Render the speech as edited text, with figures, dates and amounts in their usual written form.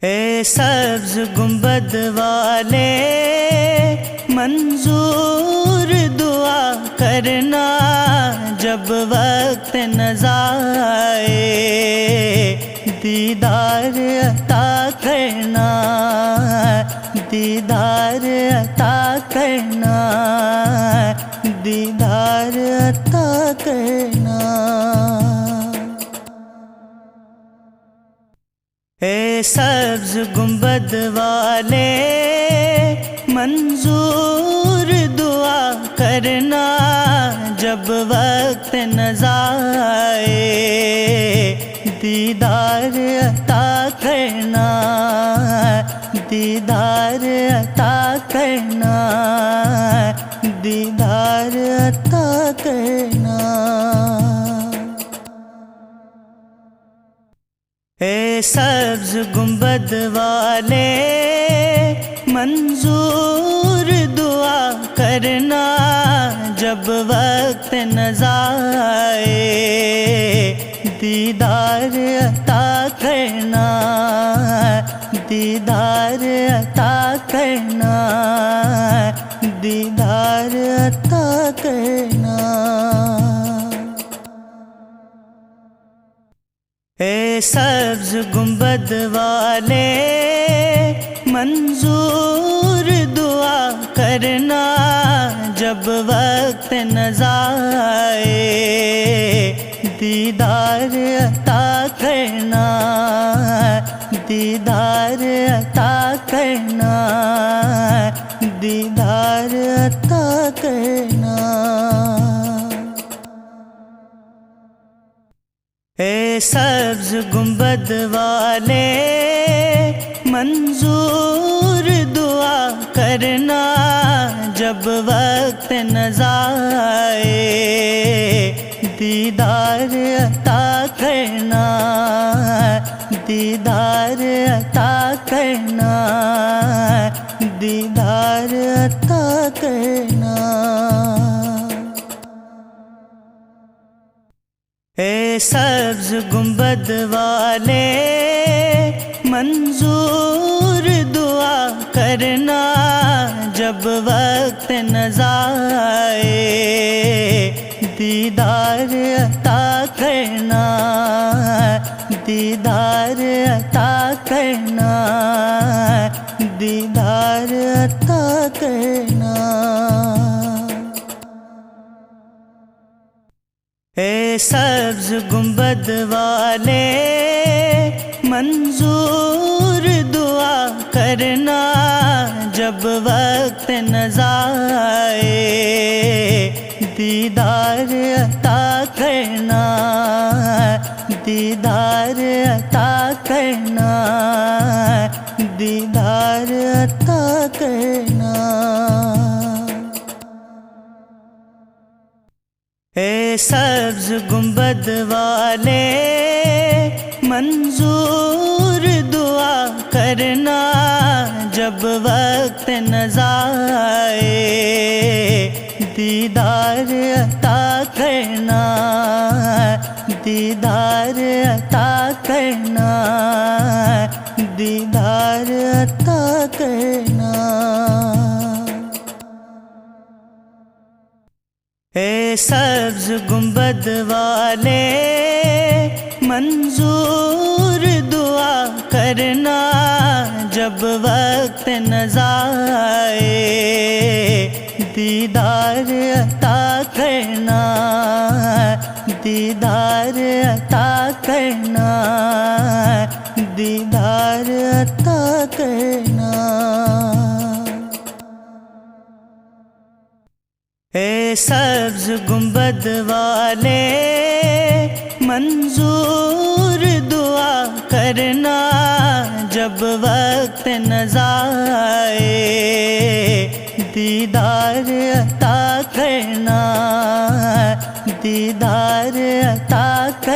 ए सब्ज गुंबद वाले मंजूर दुआ करना जब वक्त नज़ाए, दीदार अता करना, दीदार अता करना, दीदार अता करना। ए सब्ज गुंबद वाले मंजूर दुआ करना जब वक्त नज़ाए, दीदार अता करना, दीदार अता करना, दीदार अता करना। ए सब्ज गुंबद वाले मंजूर दुआ करना जब वक्त नज़ाए, दीदार अता करना, दीदार अता करना, दीदार अता करना। ए सब्ज गुंबद वाले मंजूर दुआ करना जब वक्त नज़ाए, दीदार अता करना, दीदार अता करना, दीदार अता करना। ए सब्ज गुंबद वाले मंजूर दुआ करना जब वक्त नज़ाए, दीदार अता करना, दीदार अता करना, दीदार अता करना। ए सब्ज गुंबद वाले मंजूर दुआ करना जब वक्त नज़ाए, दीदार अता करना, दीदार अता करना, दीदार अता करना। ए सब्ज गुंबद वाले मंजूर दुआ करना जब वक्त नज़ाए, दीदार अता करना, दीदार अता करना, दीदार अता करना। ए सब्ज गुंबद वाले मंजूर दुआ करना जब वक्त नज़ाए, दीदार अता करना, दीदार अता करना, दीदार अता करना। ए सब्ज गुंबद वाले मंजूर दुआ करना जब वक्त नज़ाए, दीदार अता करना, दीदार अता करना, दीदार अता करना। ए सब्ज गुंबद वाले मंजूर दुआ करना जब वक्त नज़ाए, दीदार अता करना, दीदार अता करना।